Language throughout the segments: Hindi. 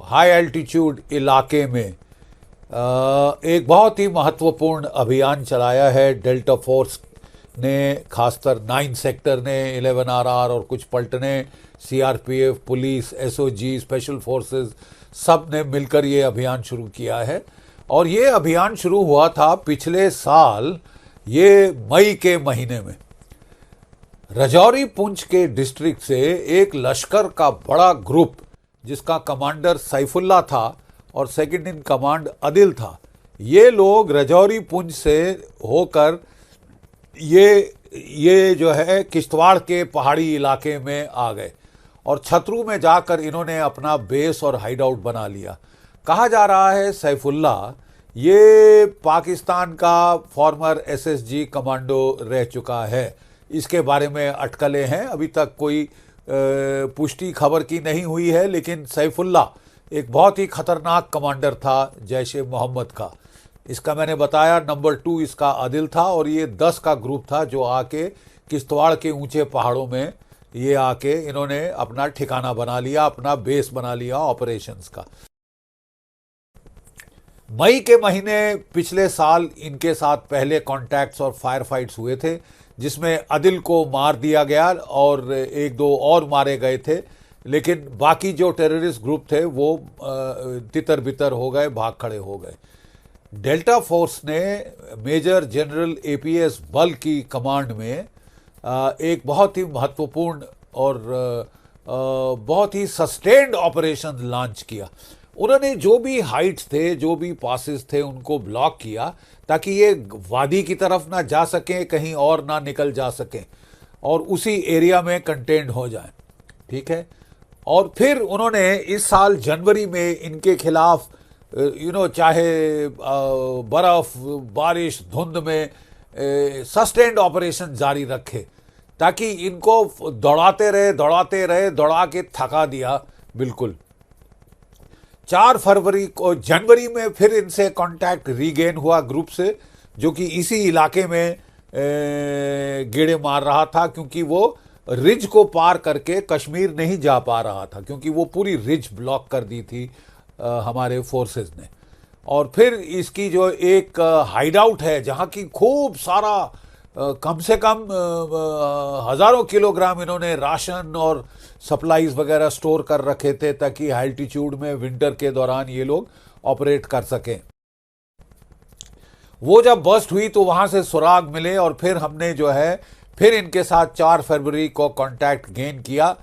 हाई एल्टीट्यूड इलाके में एक बहुत ही महत्वपूर्ण अभियान चलाया है डेल्टा फोर्स ने, खासकर 9 सेक्टर ने, 11 RR और कुछ पलटने, CRPF, police, SOG, special forces, सब ने मिलकर ये अभियान शुरू किया है। और ये अभियान शुरू हुआ था पिछले साल ये मई के महीने में। राजौरी पुंछ के डिस्ट्रिक्ट से एक लश्कर का बड़ा ग्रुप जिसका कमांडर सैफुल्ला था और सेकंड इन कमांड आदिल था, ये लोग राजौरी पुंछ से होकर ये जो है किश्तवाड़ के पहाड़ी इलाके में आ गए और छतरू में जाकर इन्होंने अपना बेस और हाइड आउट बना लिया। कहा जा रहा है सैफुल्ला ये पाकिस्तान का फॉर्मर SSG कमांडो रह चुका है। इसके बारे में अटकलें हैं, अभी तक कोई पुष्टि खबर की नहीं हुई है, लेकिन सैफुल्ला एक बहुत ही खतरनाक कमांडर था जैश-ए मोहम्मद का। इसका मैंने बताया नंबर 2 इसका आदिल था और ये 10 का ग्रुप था जो आके किश्तवाड़ के ऊंचे पहाड़ों में ये आके इन्होंने अपना ठिकाना बना लिया, अपना बेस बना लिया ऑपरेशंस का। मई के महीने पिछले साल इनके साथ पहले कॉन्टैक्ट्स और फायर फाइट्स हुए थे, जिसमें आदिल को मार दिया गया और 1-2 और मारे गए थे, लेकिन बाकी जो टेररिस्ट ग्रुप थे वो तितर बितर हो गए, भाग खड़े हो गए। डेल्टा फोर्स ने मेजर जनरल APS बल की कमांड में एक बहुत ही महत्वपूर्ण और बहुत ही सस्टेन्ड ऑपरेशन लॉन्च किया। उन्होंने जो भी हाइट्स थे, जो भी पासेस थे, उनको ब्लॉक किया ताकि ये वादी की तरफ ना जा सकें, कहीं और ना निकल जा सकें और उसी एरिया में कंटेंड हो जाएं। ठीक है। और फिर उन्होंने इस साल जनवरी में इनके खिलाफ चाहे बर्फ, बारिश, धुंध में सस्टेन्ड ऑपरेशन जारी रखे ताकि इनको दौड़ाते रहे, दौड़ा के थका दिया बिल्कुल। 4 फरवरी को, जनवरी में फिर इनसे कांटेक्ट रीगेन हुआ ग्रुप से, जो कि इसी इलाके में गेड़े मार रहा था, क्योंकि वो रिज को पार करके कश्मीर नहीं जा पा रहा था, क्योंकि वो पूरी रिज ब्लॉक कर दी थी हमारे फोर्सेस ने। और फिर इसकी जो एक हाइड आउट है जहाँ की खूब सारा कम से कम हज़ारों किलोग्राम इन्होंने राशन और सप्लाईज वगैरह स्टोर कर रखे थे ताकि हाई एल्टीट्यूड में विंटर के दौरान ये लोग ऑपरेट कर सकें। वो जब बस्ट हुई तो वहां से सुराग मिले और फिर हमने जो है फिर इनके साथ 4 फरवरी को कांटेक्ट गेन किया।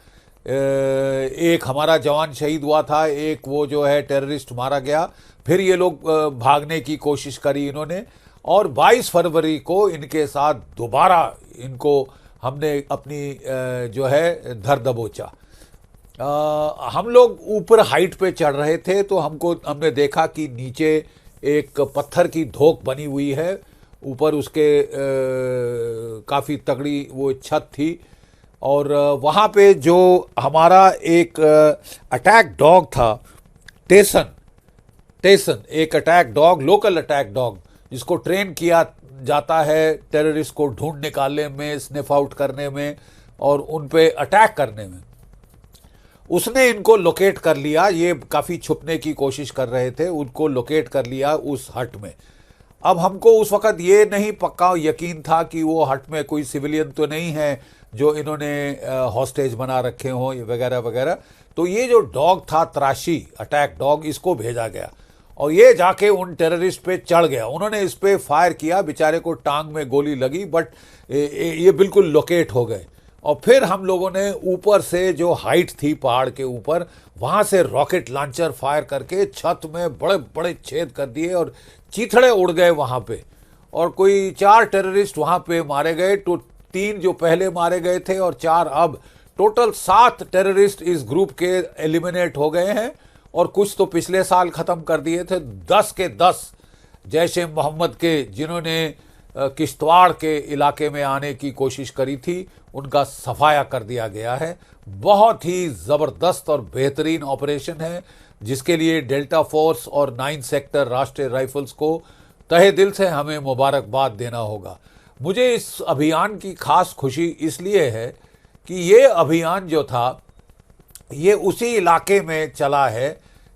एक हमारा जवान शहीद हुआ था, एक वो जो है टेररिस्ट मारा गया, फिर ये लोग भागने की कोशिश करी इन्होंने, और 22 फरवरी को इनके साथ दोबारा इनको हमने अपनी जो है धर दबोचा। हम लोग ऊपर हाइट पे चढ़ रहे थे तो हमने देखा कि नीचे एक पत्थर की धोक बनी हुई है, ऊपर उसके काफ़ी तगड़ी वो छत थी, और वहाँ पे जो हमारा एक अटैक डॉग था, टेसन, एक attack dog, local attack dog, जिसको ट्रेन किया जाता है टेररिस्ट को ढूंढ निकालने में, स्निफ आउट करने में और उन पे अटैक करने में, उसने इनको लोकेट कर लिया। ये काफ़ी छुपने की कोशिश कर रहे थे, उनको लोकेट कर लिया उस हट में। अब हमको उस वक़्त ये नहीं पक्का यकीन था कि वो हट में कोई सिविलियन तो नहीं है जो इन्होंने हॉस्टेज बना रखे हों वगैरह वगैरह। तो ये जो डॉग था, त्राशी अटैक डॉग, इसको भेजा गया और ये जाके उन टेररिस्ट पे चढ़ गया। उन्होंने इस पे फायर किया, बेचारे को टांग में गोली लगी, बट ये बिल्कुल लोकेट हो गए। और फिर हम लोगों ने ऊपर से जो हाइट थी पहाड़ के ऊपर, वहाँ से रॉकेट लॉन्चर फायर करके छत में बड़े बड़े छेद कर दिए और चीथड़े उड़ गए वहाँ पे, और कोई 4 टेररिस्ट वहाँ पे मारे गए। तो 3 जो पहले मारे गए थे और 4 अब, टोटल 7 टेररिस्ट इस ग्रुप के एलिमिनेट हो गए हैं, और कुछ तो पिछले साल ख़त्म कर दिए थे। 10 के 10 जैश-ए-मोहम्मद के जिन्होंने किश्तवाड़ के इलाके में आने की कोशिश करी थी, उनका सफाया कर दिया गया है। बहुत ही ज़बरदस्त और बेहतरीन ऑपरेशन है, जिसके लिए डेल्टा फोर्स और 9 सेक्टर राष्ट्रीय राइफल्स को तहे दिल से हमें मुबारकबाद देना होगा। मुझे इस अभियान की खास खुशी इसलिए है कि ये अभियान जो था ये उसी इलाके में चला है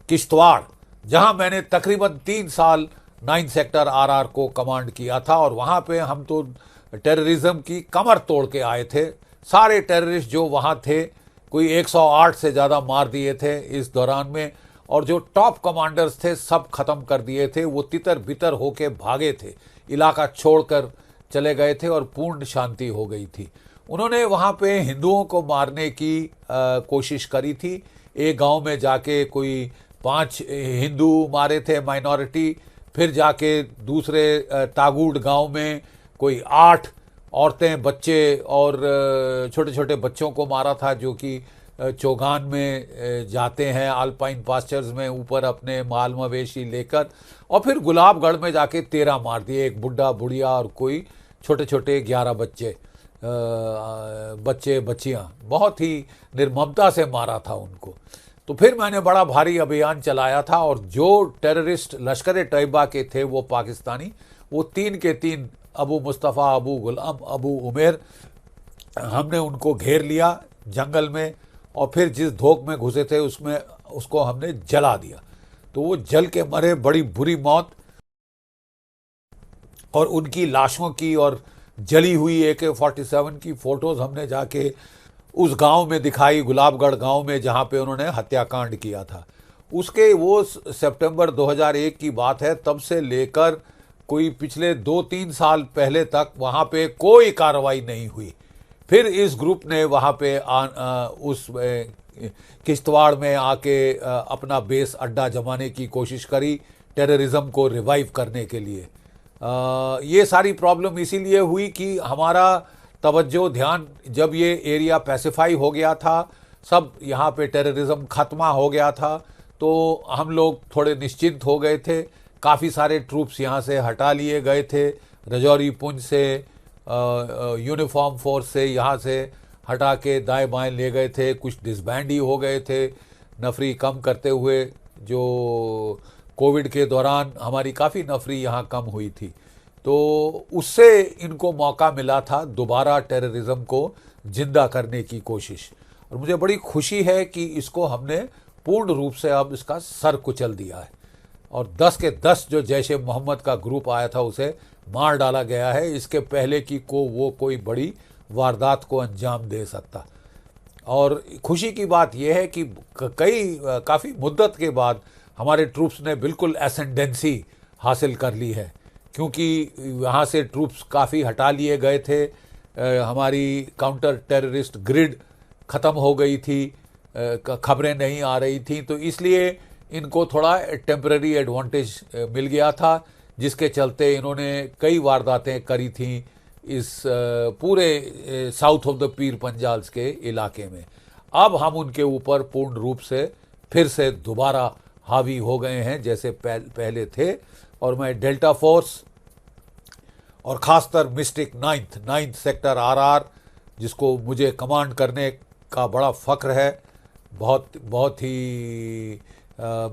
किश्तवाड़, जहां मैंने तकरीबन 3 साल 9 सेक्टर आरआर को कमांड किया था। और वहां पे हम तो टेररिज्म की कमर तोड़ के आए थे। सारे टेररिस्ट जो वहां थे, कोई 108 से ज़्यादा मार दिए थे इस दौरान में, और जो टॉप कमांडर्स थे सब खत्म कर दिए थे। वो तितर बितर होके भागे थे, इलाका छोड़कर चले गए थे और पूर्ण शांति हो गई थी। उन्होंने वहाँ पे हिंदुओं को मारने की कोशिश करी थी। एक गांव में जाके कोई 5 हिंदू मारे थे माइनॉरिटी, फिर जाके दूसरे तागूड़ गांव में कोई 8 औरतें, बच्चे और छोटे छोटे बच्चों को मारा था, जो कि चौगान में जाते हैं अल्पाइन पास्चर्स में ऊपर अपने माल मवेशी लेकर। और फिर गुलाबगढ़ में जाके 13 मार दिए, एक बुढ़ा बुढ़िया और कोई छोटे छोटे 11 बच्चे बच्चियां। बहुत ही निर्ममता से मारा था उनको। तो फिर मैंने बड़ा भारी अभियान चलाया था, और जो टेररिस्ट लश्कर तैयबा के थे वो पाकिस्तानी, वो 3 के 3, अबू मुस्तफ़ा, अबू गुलाम, अबू उमेर, हमने उनको घेर लिया जंगल में, और फिर जिस धोख में घुसे थे उसमें उसको हमने जला दिया। तो वो जल के मरे, बड़ी बुरी मौत। और उनकी लाशों की और जली हुई AK-47 की फोटोज हमने जाके उस गांव में दिखाई, गुलाबगढ़ गांव में, जहां पे उन्होंने हत्याकांड किया था। उसके वो सितंबर 2001 की बात है। तब से लेकर कोई पिछले 2-3 साल पहले तक वहां पे कोई कार्रवाई नहीं हुई। फिर इस ग्रुप ने वहाँ पे उस किश्तवाड़ में आके अपना बेस अड्डा जमाने की कोशिश करी, टेररिज्म को रिवाइव करने के लिए। ये सारी प्रॉब्लम इसीलिए हुई कि हमारा तवज्जो ध्यान, जब ये एरिया पैसिफाई हो गया था, सब यहाँ पे टेररिज्म खत्मा हो गया था, तो हम लोग थोड़े निश्चिंत हो गए थे। काफ़ी सारे ट्रूप्स यहाँ से हटा लिए गए थे, रजौरी पुंछ से, यूनिफॉर्म फोर्स से यहाँ से हटा के दाएं बाएं ले गए थे। कुछ डिसबैंड ही हो गए थे, नफरी कम करते हुए। जो कोविड के दौरान हमारी काफ़ी नफरी यहाँ कम हुई थी, तो उससे इनको मौका मिला था दोबारा टेररिज्म को जिंदा करने की कोशिश। और मुझे बड़ी खुशी है कि इसको हमने पूर्ण रूप से अब इसका सर कुचल दिया है, और 10 के 10 जो जैश ए मोहम्मद का ग्रुप आया था उसे मार डाला गया है। इसके पहले की वो कोई बड़ी वारदात को अंजाम दे सकता। और खुशी की बात यह है कि काफ़ी मुद्दत के बाद हमारे ट्रूप्स ने बिल्कुल एसेंडेंसी हासिल कर ली है, क्योंकि वहाँ से ट्रूप्स काफ़ी हटा लिए गए थे। हमारी काउंटर टेररिस्ट ग्रिड ख़त्म हो गई थी, खबरें नहीं आ रही थी, तो इसलिए इनको थोड़ा टेम्पररी एडवांटेज मिल गया था, जिसके चलते इन्होंने कई वारदातें करी थी इस पूरे साउथ ऑफ द पीर पंजाल्स के इलाके में। अब हम उनके ऊपर पूर्ण रूप से फिर से दोबारा हावी हो गए हैं जैसे पहले थे। और मैं डेल्टा फोर्स और ख़ासतर मिस्टिक 9th सेक्टर आरआर, जिसको मुझे कमांड करने का बड़ा फ़ख्र है, बहुत ही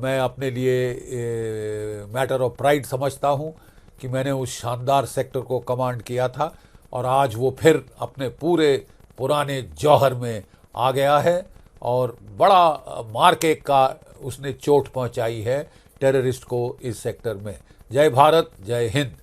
मैं अपने लिए मैटर ऑफ प्राइड समझता हूँ कि मैंने उस शानदार सेक्टर को कमांड किया था, और आज वो फिर अपने पूरे पुराने जौहर में आ गया है, और बड़ा मार्के का उसने चोट पहुँचाई है टेररिस्ट को इस सेक्टर में। जय भारत, जय हिंद।